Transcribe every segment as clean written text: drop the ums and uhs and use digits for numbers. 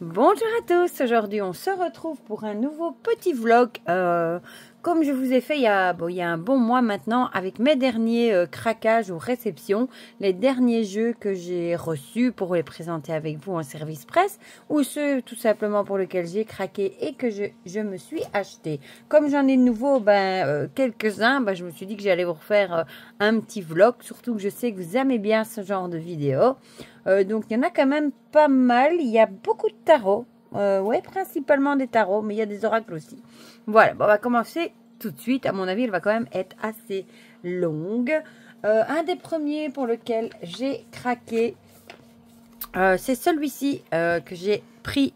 Bonjour à tous, aujourd'hui on se retrouve pour un nouveau petit vlog comme je vous ai fait il y a un bon mois maintenant avec mes derniers craquages ou réceptions, les derniers jeux que j'ai reçus pour les présenter avec vous en service presse ou ceux tout simplement pour lesquels j'ai craqué et que je me suis acheté. Comme j'en ai de nouveau quelques-uns, je me suis dit que j'allais vous refaire un petit vlog, surtout que je sais que vous aimez bien ce genre de vidéos. Donc il y en a quand même pas mal, il y a beaucoup de tarots, ouais, principalement des tarots, mais il y a des oracles aussi. Voilà, on va commencer tout de suite, à mon avis elle va quand même être assez longue. Un des premiers pour lequel j'ai craqué, c'est celui-ci que j'ai pris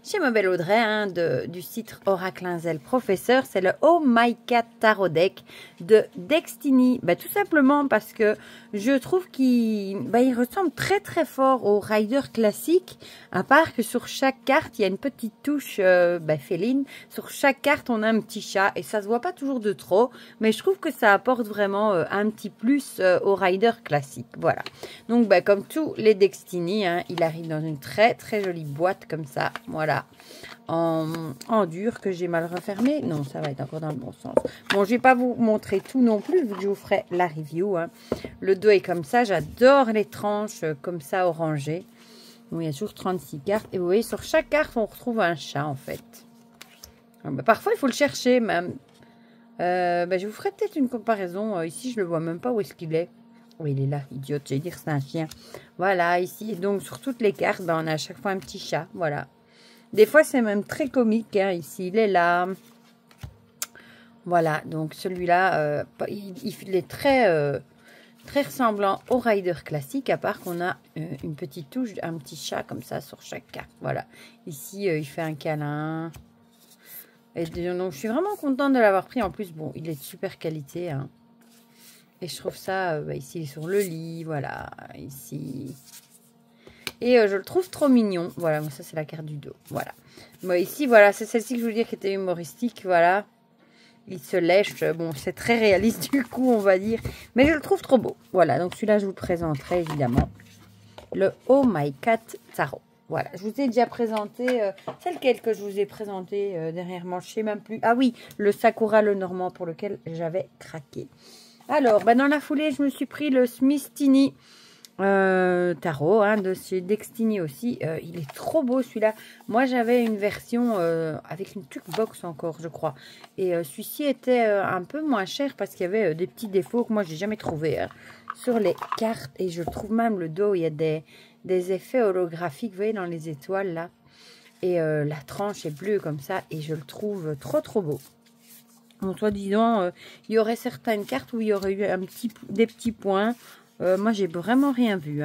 chez ma belle Audrey, du site Oracle Inzel Professeur. C'est le Oh My Cat Tarot Deck de Destiny. Tout simplement parce que je trouve qu'il ressemble très très fort au Rider classique, à part que sur chaque carte il y a une petite touche féline. Sur chaque carte on a un petit chat et ça se voit pas toujours de trop, mais je trouve que ça apporte vraiment un petit plus au Rider classique. Voilà, donc comme tous les Destiny, il arrive dans une très très jolie boîte comme ça, voilà, en dur, que j'ai mal refermé. Non, ça va être encore dans le bon sens. Bon, je vais pas vous montrer tout non plus, vu que je vous ferai la review. Le dos est comme ça, j'adore les tranches comme ça, orangées. Bon, il y a toujours 36 cartes. Et vous voyez, sur chaque carte, on retrouve un chat, en fait. Parfois, il faut le chercher, même. Je vous ferai peut-être une comparaison. Ici, je le vois même pas où est-ce qu'il est. Oui, il est là, idiote, j'allais dire c'est un chien. Voilà, ici, donc sur toutes les cartes, on a à chaque fois un petit chat, voilà. Des fois, c'est même très comique, ici, il est là. Voilà, donc celui-là, il est très, très ressemblant au Rider classique, à part qu'on a une petite touche, un petit chat comme ça sur chaque carte, voilà. Ici, il fait un câlin. Et donc, je suis vraiment contente de l'avoir pris. En plus, bon, il est de super qualité, Et je trouve ça, ici, il est sur le lit, voilà, ici. Et je le trouve trop mignon. Voilà, moi, ça, c'est la carte du dos, voilà. Moi, ici, voilà, c'est celle-ci que je voulais dire qui était humoristique, voilà. Il se lèche, bon, c'est très réaliste du coup, on va dire. Mais je le trouve trop beau. Voilà, donc celui-là, je vous le présenterai, évidemment. Le Oh My Cat Tarot. Voilà, je vous ai déjà présenté, c'est lequel que je vous ai présenté dernièrement, je sais même plus. Ah oui, le Sakura le Normand pour lequel j'avais craqué. Alors, dans la foulée, je me suis pris le Smithini Tarot, de chez Destiny aussi. Il est trop beau celui-là. Moi, j'avais une version avec une tuque box encore, je crois. Et celui-ci était un peu moins cher parce qu'il y avait des petits défauts que moi, j'ai jamais trouvé sur les cartes. Et je trouve même le dos, il y a des effets holographiques, vous voyez, dans les étoiles là. Et la tranche est bleue comme ça. Et je le trouve trop, trop beau. Bon, soit disant, il y aurait certaines cartes où il y aurait eu des petits points. Moi, j'ai vraiment rien vu.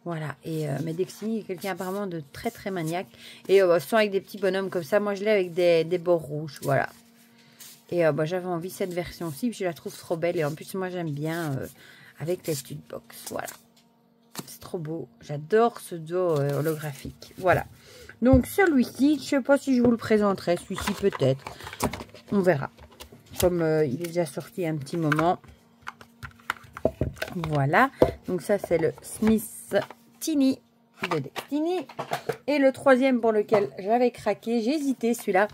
Voilà. Et mais Destiny est quelqu'un apparemment de très très maniaque. Et sans avec des petits bonhommes comme ça. Moi, je l'ai avec des bords rouges. Voilà. Et j'avais envie de cette version-ci. Je la trouve trop belle. Et en plus, moi, j'aime bien avec les stud box. Voilà. C'est trop beau. J'adore ce dos holographique. Voilà. Donc, celui-ci, je ne sais pas si je vous le présenterai. Celui-ci, peut-être. On verra. Comme il est déjà sorti un petit moment. Voilà. Donc, ça, c'est le Smithini de Destiny. Et le troisième pour lequel j'avais craqué, j'ai hésité, celui-là.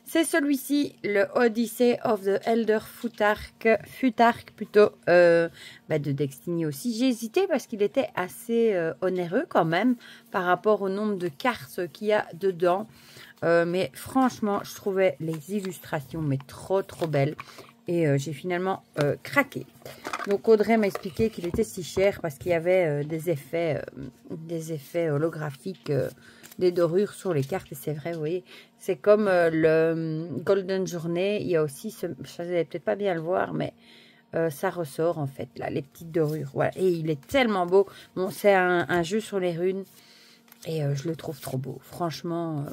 C'est celui-ci, le Odyssey of the Elder Futhark plutôt, de Destiny aussi. J'ai hésité parce qu'il était assez onéreux quand même par rapport au nombre de cartes qu'il y a dedans. Mais franchement, je trouvais les illustrations trop trop belles. Et j'ai finalement craqué. Donc Audrey m'a expliqué qu'il était si cher parce qu'il y avait des effets holographiques, des dorures sur les cartes. Et c'est vrai, vous voyez, c'est comme le Golden Journey. Il y a aussi, je n'allais peut-être pas bien le voir, mais ça ressort en fait, là, les petites dorures. Voilà. Et il est tellement beau. Bon, c'est un jeu sur les runes. Et je le trouve trop beau. Franchement,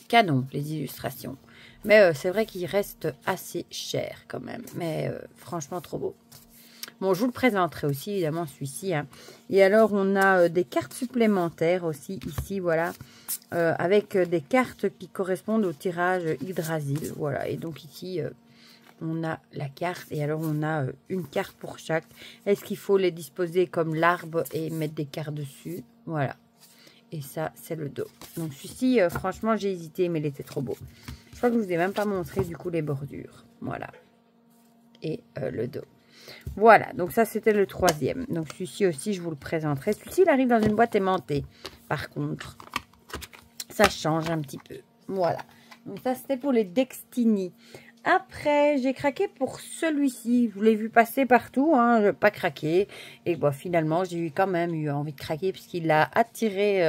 canon, les illustrations. Mais c'est vrai qu'il reste assez cher quand même. Mais franchement, trop beau. Bon, je vous le présenterai aussi, évidemment, celui-ci. Et alors, on a des cartes supplémentaires aussi, ici, voilà. Avec des cartes qui correspondent au tirage Yggdrasil. Voilà, et donc ici, on a la carte. Et alors, on a une carte pour chaque. Est-ce qu'il faut les disposer comme l'arbre et mettre des cartes dessus? Voilà. Et ça, c'est le dos. Donc, celui-ci, franchement, j'ai hésité, mais il était trop beau. Je crois que je vous ai même pas montré, du coup, les bordures. Voilà. Et le dos. Voilà, donc ça, c'était le troisième. Donc, celui-ci aussi, je vous le présenterai. Celui-ci, il arrive dans une boîte aimantée. Par contre, ça change un petit peu. Voilà. Donc, ça, c'était pour les Dextini. Après, j'ai craqué pour celui-ci. Je l'ai vu passer partout, hein, je n'ai pas craqué. Et bon, finalement, j'ai quand même eu envie de craquer puisqu'il a attiré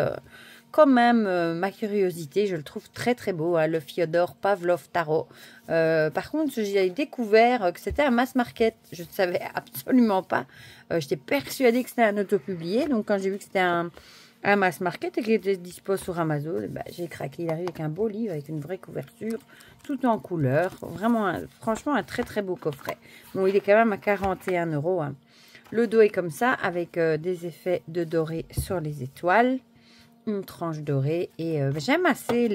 quand même ma curiosité. Je le trouve très très beau, hein, le Fyodor Pavlov Tarot. Par contre, j'ai découvert que c'était un mass market. Je ne savais absolument pas. J'étais persuadée que c'était un autopublié. Donc, quand j'ai vu que c'était un mass market et qui était dispo sur Amazon, ben, j'ai craqué. Il arrive avec un beau livre, avec une vraie couverture, tout en couleur. Vraiment, franchement, un très très beau coffret. Bon, il est quand même à 41 €. Hein. Le dos est comme ça, avec des effets de doré sur les étoiles. Une tranche dorée. Et j'aime assez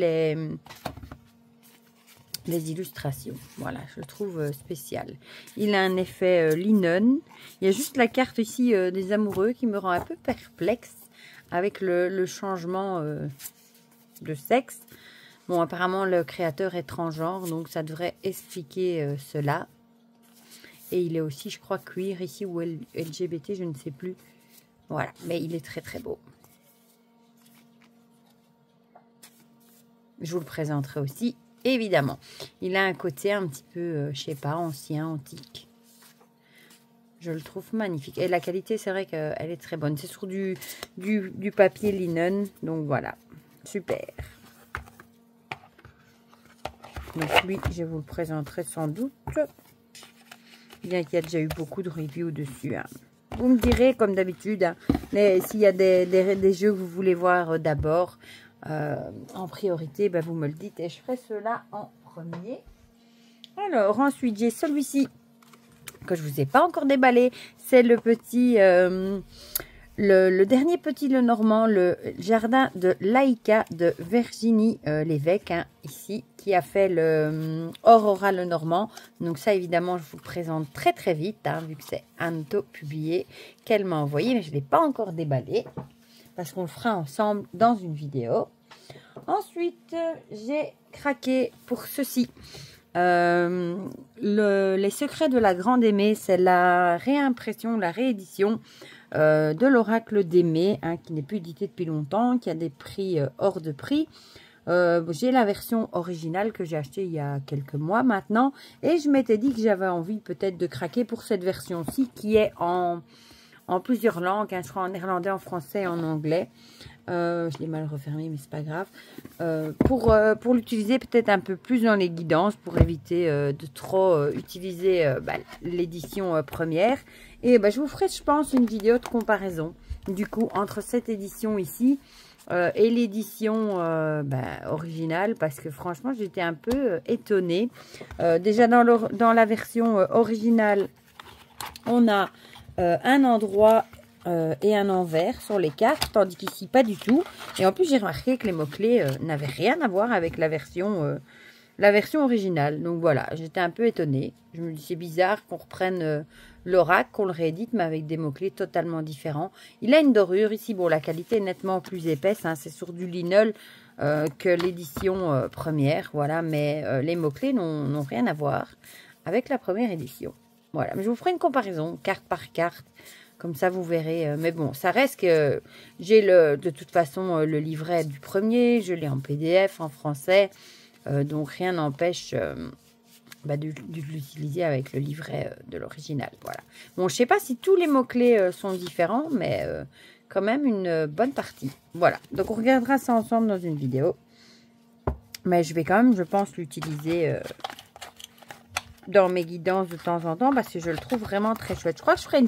les illustrations. Voilà, je le trouve spécial. Il a un effet linen. Il y a juste la carte ici des amoureux qui me rend un peu perplexe avec le changement de sexe. Bon, apparemment, le créateur est transgenre, donc ça devrait expliquer cela. Et il est aussi, je crois, queer ici, ou LGBT, je ne sais plus. Voilà, mais il est très très beau. Je vous le présenterai aussi, évidemment. Il a un côté un petit peu, je sais pas, ancien, antique. Je le trouve magnifique. Et la qualité, c'est vrai qu'elle est très bonne. C'est sur du papier linen. Donc voilà, super. Donc lui, je vous le présenterai sans doute. Bien qu'il y a déjà eu beaucoup de reviews dessus. Hein. Vous me direz, comme d'habitude, hein, s'il y a des jeux que vous voulez voir d'abord. En priorité, ben, vous me le dites et je ferai cela en premier. Alors, ensuite, j'ai celui-ci que je vous ai pas encore déballé. C'est le petit, le dernier petit Lenormand, le jardin de Laïka de Virginie l'évêque, hein, ici, qui a fait le Aurora Lenormand. Donc ça, évidemment, je vous le présente très très vite, hein, vu que c'est Anto publié qu'elle m'a envoyé, mais je ne l'ai pas encore déballé. Parce qu'on le fera ensemble dans une vidéo. Ensuite, j'ai craqué pour ceci. Les secrets de la grande aimée, c'est la réimpression, la réédition de l'oracle d'Aimée, hein, qui n'est plus édité depuis longtemps, qui a des prix hors de prix. J'ai la version originale que j'ai achetée il y a quelques mois maintenant. Et je m'étais dit que j'avais envie peut-être de craquer pour cette version-ci qui est en plusieurs langues, hein, je crois en néerlandais, en français et en anglais. Je l'ai mal refermé, mais c'est pas grave. Pour l'utiliser peut-être un peu plus dans les guidances, pour éviter de trop utiliser l'édition première. Et je vous ferai, je pense, une vidéo de comparaison, du coup, entre cette édition ici et l'édition originale, parce que franchement, j'étais un peu étonnée. Déjà, dans la version originale, on a un endroit et un envers sur les cartes, tandis qu'ici pas du tout. Et en plus j'ai remarqué que les mots-clés n'avaient rien à voir avec la version originale. Donc voilà, j'étais un peu étonnée. Je me dis c'est bizarre qu'on reprenne l'oracle, qu'on le réédite, mais avec des mots-clés totalement différents. Il a une dorure ici, bon la qualité est nettement plus épaisse, hein, c'est sur du linol que l'édition première, voilà, mais les mots-clés n'ont rien à voir avec la première édition. Voilà, mais je vous ferai une comparaison, carte par carte, comme ça vous verrez. Mais bon, ça reste que j'ai de toute façon le livret du premier, je l'ai en PDF, en français, donc rien n'empêche de l'utiliser avec le livret de l'original. Voilà. Bon, je ne sais pas si tous les mots-clés sont différents, mais quand même une bonne partie. Voilà, donc on regardera ça ensemble dans une vidéo. Mais je vais quand même, je pense, l'utiliser dans mes guidances de temps en temps parce que je le trouve vraiment très chouette. Je crois que je ferai une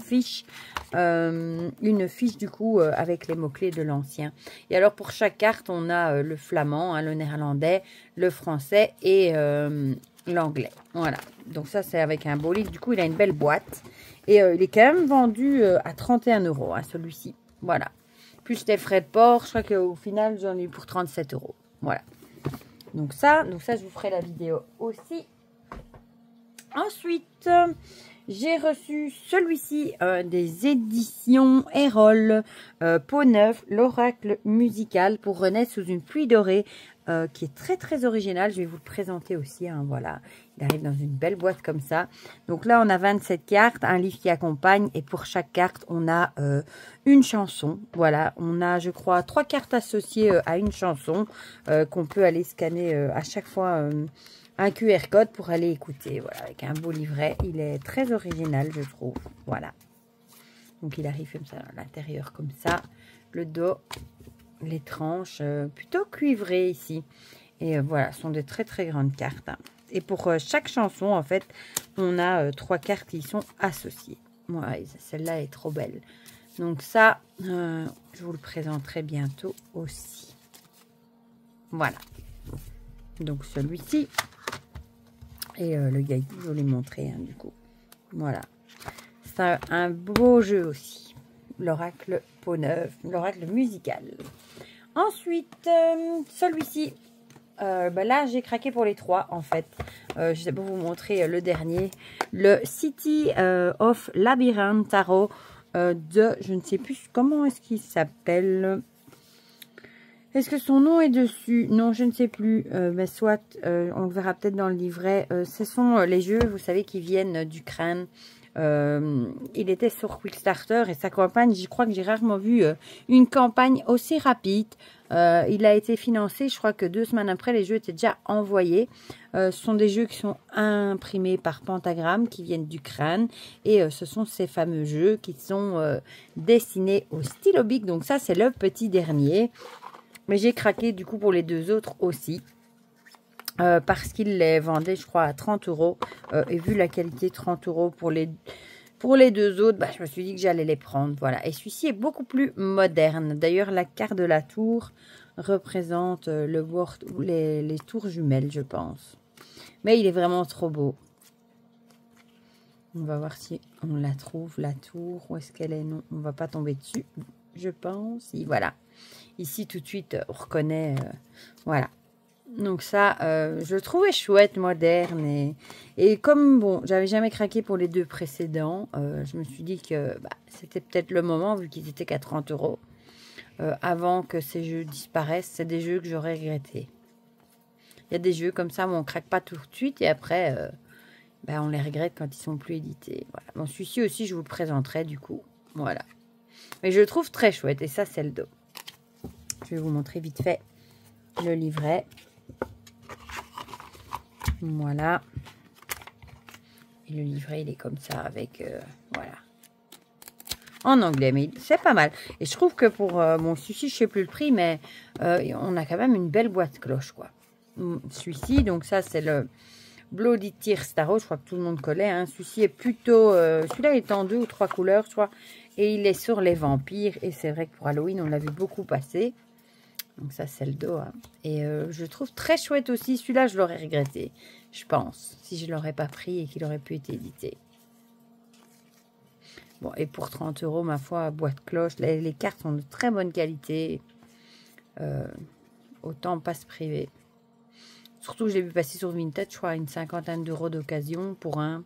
fiche du coup avec les mots-clés de l'ancien. Et alors pour chaque carte, on a le flamand, hein, le néerlandais, le français et l'anglais. Voilà. Donc ça, c'est avec un beau livre. Du coup, il a une belle boîte. Et il est quand même vendu à 31 €, hein, celui-ci. Voilà. Plus les frais de port, je crois qu'au final, j'en ai eu pour 37 €. Voilà. Donc ça, je vous ferai la vidéo aussi. Ensuite, J'ai reçu celui-ci des éditions Erol, Peau neuve, l'oracle musical pour renaître sous une pluie dorée, qui est très très original. Je vais vous le présenter aussi, hein, voilà. Il arrive dans une belle boîte comme ça. Donc là, on a 27 cartes, un livre qui accompagne et pour chaque carte, on a une chanson. Voilà, on a, je crois, 3 cartes associées à une chanson qu'on peut aller scanner à chaque fois un QR code pour aller écouter. Voilà, avec un beau livret. Il est très original, je trouve. Voilà. Donc, il arrive comme ça à l'intérieur, comme ça. Le dos, les tranches, plutôt cuivrées ici. Et voilà, ce sont de très très grandes cartes. Hein. Et pour chaque chanson, en fait, on a 3 cartes qui y sont associées. Voilà, celle-là est trop belle. Donc ça, je vous le présenterai bientôt aussi. Voilà. Donc celui-ci. Et le Yahoo, je vous l'ai montré, hein, du coup. Voilà. C'est un beau jeu aussi. L'oracle Peau neuve, l'oracle musical. Ensuite, celui-ci. Là, j'ai craqué pour les 3, en fait. Je sais pas vous montrer le dernier. Le City of Labyrinth Tarot de, je ne sais plus comment est-ce qu'il s'appelle. Est-ce que son nom est dessus? Non, je ne sais plus. Mais soit, on le verra peut-être dans le livret. Ce sont les jeux, vous savez, qui viennent d'Ukraine. Il était sur Quickstarter et sa campagne, je crois que j'ai rarement vu une campagne aussi rapide. Il a été financé, je crois que 2 semaines après, les jeux étaient déjà envoyés. Ce sont des jeux qui sont imprimés par Pentagram, qui viennent d'Ukraine. Et ce sont ces fameux jeux qui sont dessinés au stylo bic. Donc ça, c'est le petit dernier. Mais j'ai craqué du coup pour les 2 autres aussi. Parce qu'il les vendait, je crois, à 30 €. Et vu la qualité, 30 € pour les 2 autres, bah, je me suis dit que j'allais les prendre. Voilà. Et celui-ci est beaucoup plus moderne. D'ailleurs, la carte de la tour représente le board ou les tours jumelles, je pense. Mais il est vraiment trop beau. On va voir si on la trouve, la tour. Où est-ce qu'elle est? Non, on ne va pas tomber dessus, je pense. Et voilà. Ici, tout de suite, on reconnaît. Voilà. Donc ça, je le trouvais chouette, moderne. Et comme, bon, j'avais jamais craqué pour les 2 précédents, je me suis dit que c'était peut-être le moment, vu qu'ils étaient qu'à 30 €. Avant que ces jeux disparaissent, c'est des jeux que j'aurais regrettés. Il y a des jeux comme ça où on craque pas tout de suite et après, on les regrette quand ils sont plus édités. Voilà. Bon, celui-ci aussi, je vous le présenterai du coup. Voilà. Mais je le trouve très chouette et ça, c'est le dos. Je vais vous montrer vite fait le livret. Voilà. Et le livret, il est comme ça avec... voilà. En anglais, mais c'est pas mal. Et je trouve que pour mon celui-ci, je sais plus le prix, mais on a quand même une belle boîte cloche, quoi. Celui-ci, donc ça, c'est le Bloody Tears Tarot. Je crois que tout le monde connaît. Hein. Celui-ci est plutôt... celui-là est en 2 ou 3 couleurs, je crois. Et il est sur les vampires. Et c'est vrai que pour Halloween, on l'a vu beaucoup passer. Donc ça, c'est le dos. Hein. Et je le trouve très chouette aussi. Celui-là, je l'aurais regretté, je pense, si je ne l'aurais pas pris et qu'il aurait pu être édité. Bon, et pour 30 €, ma foi, boîte cloche. Les cartes sont de très bonne qualité. Autant pas se priver. Surtout, je l'ai vu passer sur Vinted, je crois, une 50aine d'euros d'occasion pour un.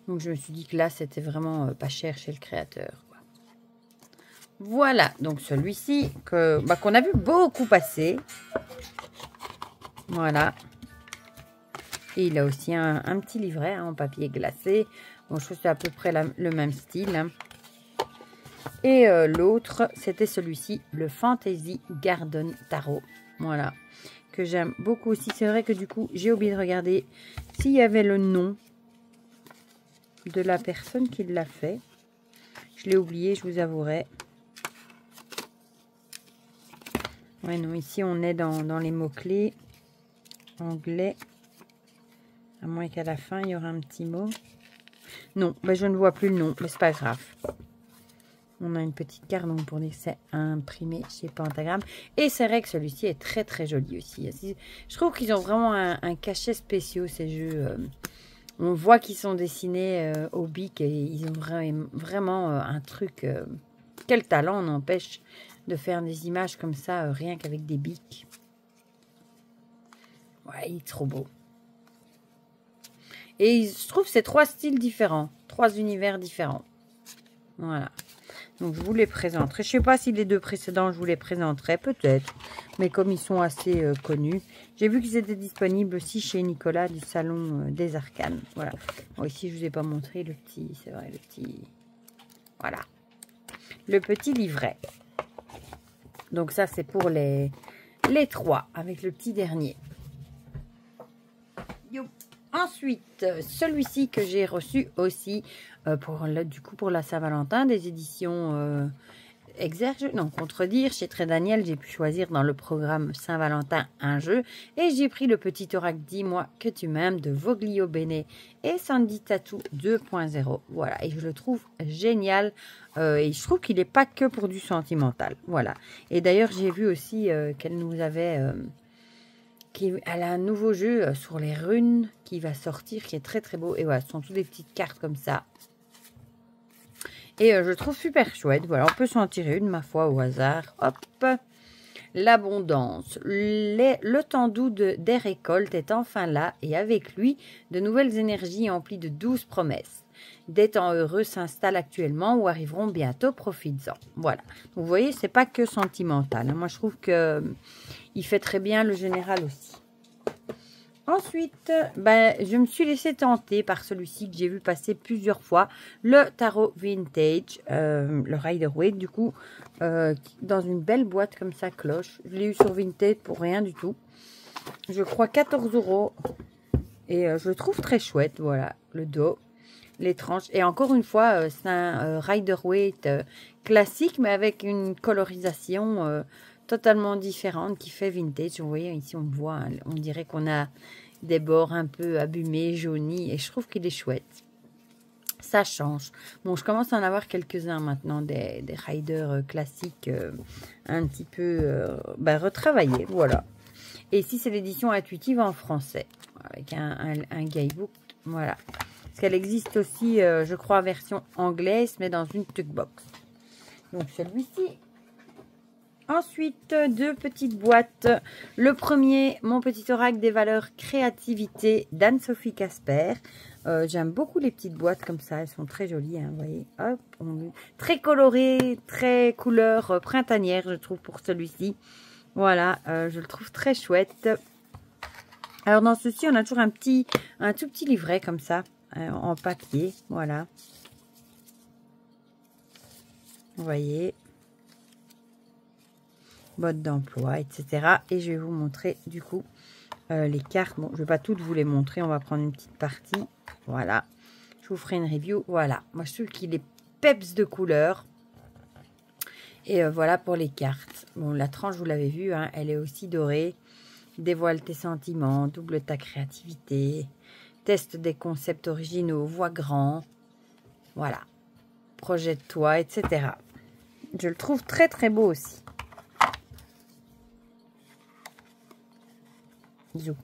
Donc, je me suis dit que là, c'était vraiment pas cher chez le créateur. Voilà, donc celui-ci qu'on a vu beaucoup passer. Voilà. Et il a aussi un petit livret hein, en papier glacé. Bon, je trouve que c'est à peu près le même style. Hein. Et l'autre, c'était celui-ci, le Fantasy Garden Tarot. Voilà, que j'aime beaucoup aussi. C'est vrai que du coup, j'ai oublié de regarder s'il y avait le nom de la personne qui l'a fait. Je l'ai oublié, je vous avouerai. Ouais, non, ici, on est dans les mots-clés anglais. À moins qu'à la fin, il y aura un petit mot. Non, mais je ne vois plus le nom, mais c'est pas grave. On a une petite carte donc pour dire que c'est imprimé chez Pentagram. Et c'est vrai que celui-ci est très très joli aussi. Je trouve qu'ils ont vraiment un cachet spécial, ces jeux. On voit qu'ils sont dessinés au bic et ils ont vraiment un truc. Quel talent n'empêche de faire des images comme ça, rien qu'avec des bics. Ouais, il est trop beau. Et je trouve que c'est 3 styles différents. 3 univers différents. Voilà. Donc, je vous les présenterai. Je ne sais pas si les 2 précédents, je vous les présenterai. Peut-être. Mais comme ils sont assez connus. J'ai vu qu'ils étaient disponibles aussi chez Nicolas du Salon des Arcanes. Voilà. Bon, ici, je ne vous ai pas montré le petit... C'est vrai, le petit... Voilà. Le petit livret. Donc, ça, c'est pour les 3. Avec le petit dernier. Ensuite, celui-ci que j'ai reçu aussi pour la Saint-Valentin des éditions Exerge, non, Contredire. Chez Très Daniel, j'ai pu choisir dans le programme Saint-Valentin un jeu. Et j'ai pris le petit oracle Dis-moi que tu m'aimes de Voglio Bene et Sandy Tattoo 2.0. Voilà, et je le trouve génial. Et je trouve qu'il n'est pas que pour du sentimental. Voilà. Et d'ailleurs, j'ai vu aussi qu'elle nous avait... elle a un nouveau jeu sur les runes qui va sortir, qui est très très beau. Et voilà, ce sont toutes des petites cartes comme ça. Et je le trouve super chouette. Voilà, on peut s'en tirer une, ma foi, au hasard. Hop. L'abondance. Le temps doux des récoltes est enfin là. Et avec lui, de nouvelles énergies emplies de douces promesses. Des temps heureux s'installent actuellement ou arriveront bientôt, profites-en. Voilà. Donc, vous voyez, c'est pas que sentimental. Moi, je trouve que il fait très bien le général aussi. Ensuite, je me suis laissée tenter par celui-ci que j'ai vu passer plusieurs fois. Le tarot vintage, le Rider-Waite, du coup, dans une belle boîte comme ça, cloche. Je l'ai eu sur Vinted pour rien du tout. Je crois 14 €. Et je le trouve très chouette, voilà, le dos. Les tranches. Et encore une fois, c'est un Rider-Waite classique, mais avec une colorisation totalement différente qui fait vintage. Vous voyez, ici, on le voit. Hein, on dirait qu'on a des bords un peu abîmés, jaunis. Et je trouve qu'il est chouette. Ça change. Bon, je commence à en avoir quelques-uns maintenant, des Rider classiques un petit peu retravaillés. Voilà. Et ici, c'est l'édition intuitive en français. Avec un guidebook. Voilà. Parce qu'elle existe aussi, je crois, version anglaise, mais dans une tuckbox. Donc, celui-ci. Ensuite, 2 petites boîtes. Le premier, mon petit oracle des valeurs créativité d'Anne-Sophie Casper. J'aime beaucoup les petites boîtes comme ça. Elles sont très jolies, hein, vous voyez. Hop, très colorées, très couleur printanière, je trouve, pour celui-ci. Voilà, je le trouve très chouette. Alors, dans ceci, on a toujours un tout petit livret comme ça. En papier, voilà. Vous voyez. Mode d'emploi, etc. Et je vais vous montrer du coup les cartes. Bon, je ne vais pas toutes vous les montrer. On va prendre une petite partie. Voilà. Je vous ferai une review. Voilà. Moi, je trouve qu'il est peps de couleur. Et voilà pour les cartes. Bon, la tranche, vous l'avez vu, hein, elle est aussi dorée. Dévoile tes sentiments. Double ta créativité. Teste des concepts originaux, vois grand. Voilà. Projette-toi, etc. Je le trouve très très beau aussi. Bisous.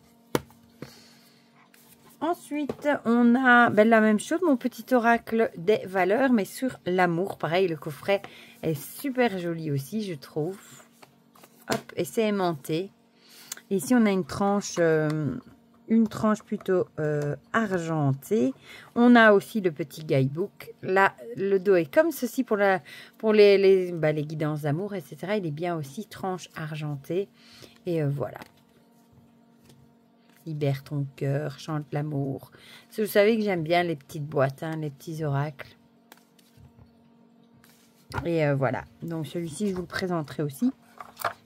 Ensuite, on a la même chose, mon petit oracle des valeurs, mais sur l'amour. Pareil, le coffret est super joli aussi, je trouve. Hop, et c'est aimanté. Et ici, on a une tranche plutôt argentée. On a aussi le petit guidebook. Là, le dos est comme ceci pour les guidances d'amour, etc. Il est bien aussi tranche argentée. Et voilà. Libère ton cœur, chante l'amour. Vous savez que j'aime bien les petites boîtes, hein, les petits oracles. Et voilà. Donc celui-ci, je vous le présenterai aussi.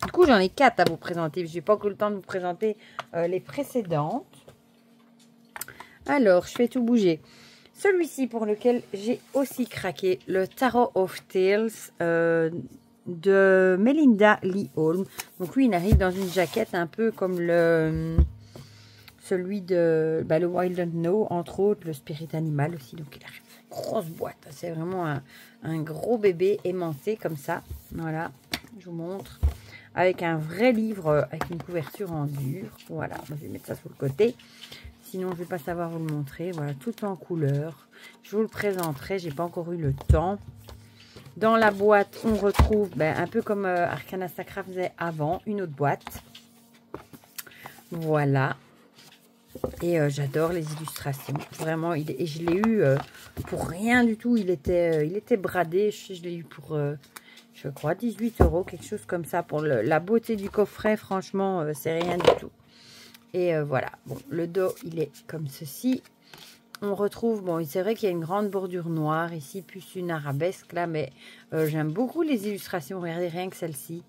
Du coup, j'en ai 4 à vous présenter. Je n'ai pas encore le temps de vous présenter les précédentes. Alors, je fais tout bouger. Celui-ci pour lequel j'ai aussi craqué, le Tarot of Tales de Melinda Lee Holm. Donc lui, il arrive dans une jaquette un peu comme celui de le Wild and Know, entre autres, le Spirit Animal aussi. Donc il arrive une grosse boîte. C'est vraiment un gros bébé aimanté comme ça. Voilà, je vous montre. Avec un vrai livre, avec une couverture en dur. Voilà, je vais mettre ça sur le côté. Sinon, je ne vais pas savoir vous le montrer. Voilà, tout en couleur. Je vous le présenterai. J'ai pas encore eu le temps. Dans la boîte, on retrouve, un peu comme Arcana Sacra faisait avant, une autre boîte. Voilà. Et j'adore les illustrations. Vraiment, et je l'ai eu pour rien du tout. Il était bradé. Je l'ai eu pour, je crois, 18 €, quelque chose comme ça. Pour la beauté du coffret, franchement, c'est rien du tout. Et voilà. Bon, le dos, il est comme ceci. On retrouve, bon, c'est vrai qu'il y a une grande bordure noire ici, plus une arabesque là, mais j'aime beaucoup les illustrations. Regardez, rien que celle-ci.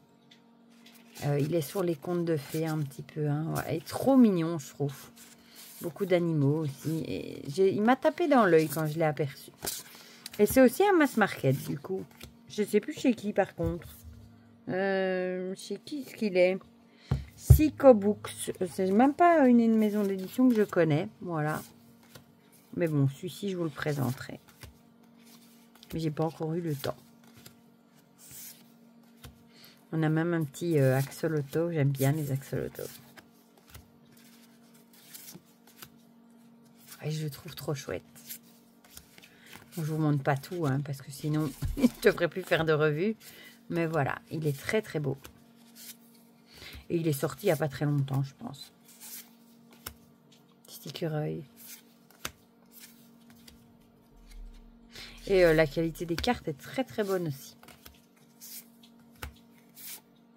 Il est sur les contes de fées un petit peu. Hein. Ouais, il est trop mignon, je trouve. Beaucoup d'animaux aussi. Et il m'a tapé dans l'œil quand je l'ai aperçu. Et c'est aussi un mass market, du coup. Je sais plus chez qui, par contre. Chez qui est-ce qu'il est? Psycho Books. C'est même pas une maison d'édition que je connais. Voilà. Mais bon, celui-ci, je vous le présenterai. Mais j'ai pas encore eu le temps. On a même un petit axolotl. J'aime bien les axolotls. Et je le trouve trop chouette. Bon, je vous montre pas tout, hein, parce que sinon, je ne devrais plus faire de revue. Mais voilà, il est très très beau. Et il est sorti il n'y a pas très longtemps, je pense. Petit écureuil. Et la qualité des cartes est très très bonne aussi.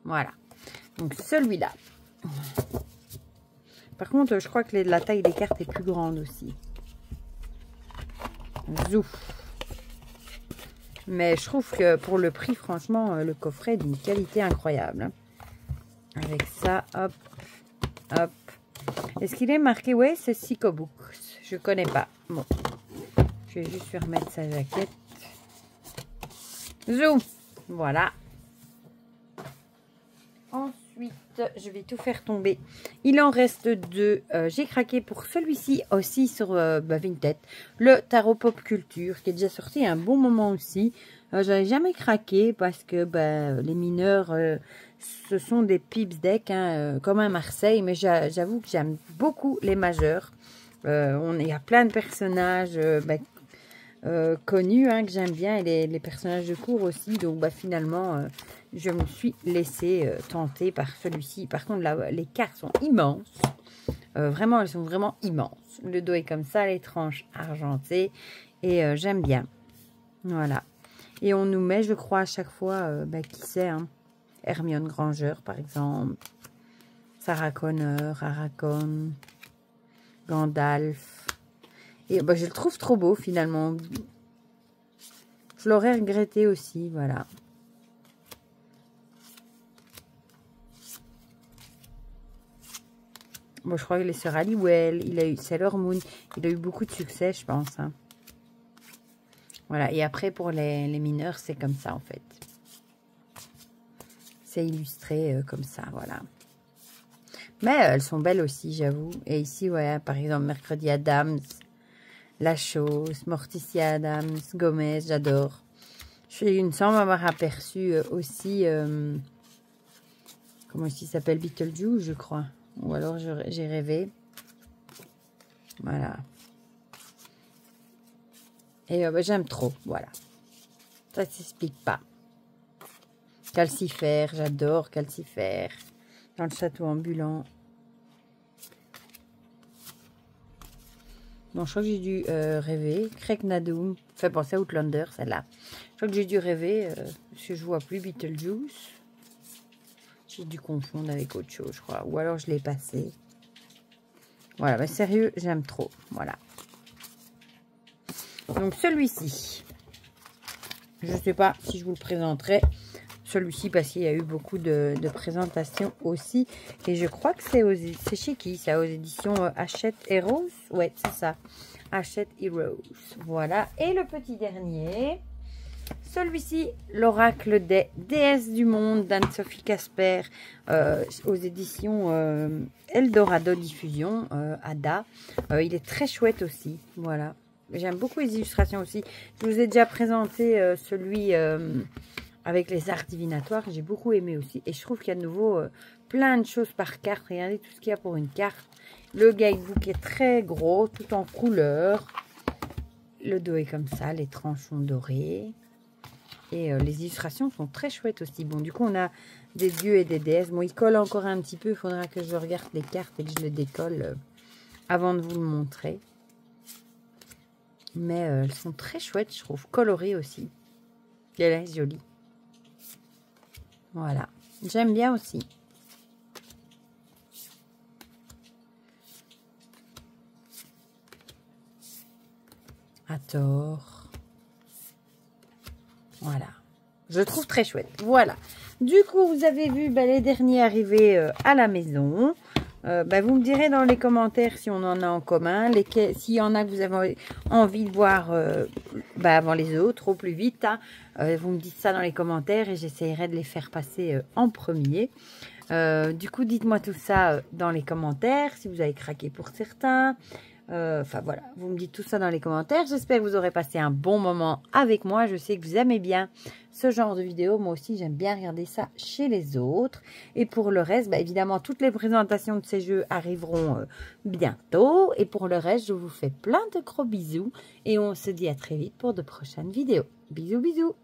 Voilà. Donc celui-là. Par contre, je crois que la taille des cartes est plus grande aussi. Zouf. Mais je trouve que pour le prix, franchement, le coffret est d'une qualité incroyable. Hein. Avec ça, hop, hop. Est-ce qu'il est marqué? Ouais, c'est Psycho Books. Je connais pas. Bon. Je vais juste lui remettre sa jaquette. Zoom. Voilà. Ensuite, je vais tout faire tomber. Il en reste deux. J'ai craqué pour celui-ci aussi sur Vinted. Le Tarot Pop Culture qui est déjà sorti il y a un bon moment aussi. J'avais jamais craqué parce que les mineurs, ce sont des pips deck, hein, comme à Marseille. Mais j'avoue que j'aime beaucoup les majeurs. Il y a plein de personnages connus hein, que j'aime bien et les personnages de cours aussi. Donc finalement, je me suis laissée tenter par celui-ci. Par contre, là, les cartes sont immenses. Vraiment, elles sont vraiment immenses. Le dos est comme ça, les tranches argentées. Et j'aime bien. Voilà. Et on nous met, je crois, à chaque fois, qui c'est, hein, Hermione Granger, par exemple. Sarah Connor, Aragorn, Gandalf. Et je le trouve trop beau, finalement. Je l'aurais regretté aussi, voilà. Bon, je crois que les sœurs Halliwell, il a eu Sailor Moon. Il a eu beaucoup de succès, je pense. Hein. Voilà, et après, pour les mineurs, c'est comme ça, en fait. C'est illustré comme ça, voilà. Mais elles sont belles aussi, j'avoue. Et ici, ouais, par exemple, Mercredi Adams, La Chose, Morticia Adams, Gomez, j'adore. Il me semble avoir aperçu aussi, comment il s'appelle, Beetlejuice, je crois. Ou alors j'ai rêvé. Voilà. Et j'aime trop, voilà. Ça ne s'explique pas. Calcifère, j'adore Calcifère. Dans le château ambulant. Bon, je crois que j'ai dû rêver. Craig Nadoum. Fait penser à Outlander, celle-là. Je crois que j'ai dû rêver. Parce que je vois plus Beetlejuice. J'ai dû confondre avec autre chose, je crois. Ou alors je l'ai passé. Voilà, mais sérieux, j'aime trop. Voilà. Donc celui-ci. Je ne sais pas si je vous le présenterai. Celui-ci parce qu'il y a eu beaucoup de présentations aussi. Et je crois que c'est chez qui? C'est aux éditions Hachette Heroes. Ouais, c'est ça. Hachette Heroes. Voilà. Et le petit dernier. Celui-ci, l'oracle des déesses du monde d'Anne-Sophie Casper aux éditions Eldorado Diffusion, Ada. Il est très chouette aussi. Voilà. J'aime beaucoup les illustrations aussi. Je vous ai déjà présenté celui avec les arts divinatoires. J'ai beaucoup aimé aussi. Et je trouve qu'il y a de nouveau plein de choses par carte. Regardez tout ce qu'il y a pour une carte. Le guidebook est très gros, tout en couleur. Le dos est comme ça, les tranches sont dorées. Et les illustrations sont très chouettes aussi. Bon, du coup, on a des dieux et des déesses. Bon, il colle encore un petit peu. Il faudra que je regarde les cartes et que je le décolle avant de vous le montrer. Mais elles sont très chouettes, je trouve. Colorées aussi. Elle est jolie. Voilà. J'aime bien aussi. À tort. Voilà. Je trouve très chouette. Voilà. Du coup, vous avez vu les derniers arrivés à la maison. Vous me direz dans les commentaires si on en a en commun. S'il y en a que vous avez envie de voir avant les autres, au plus vite. Hein. Vous me dites ça dans les commentaires et j'essaierai de les faire passer en premier. Du coup, dites-moi tout ça dans les commentaires. Si vous avez craqué pour certains. Enfin voilà, vous me dites tout ça dans les commentaires. J'espère que vous aurez passé un bon moment avec moi. Je sais que vous aimez bien ce genre de vidéo. Moi aussi, j'aime bien regarder ça chez les autres. Et pour le reste, évidemment, toutes les présentations de ces jeux arriveront bientôt. Et pour le reste, je vous fais plein de gros bisous. Et on se dit à très vite pour de prochaines vidéos. Bisous, bisous.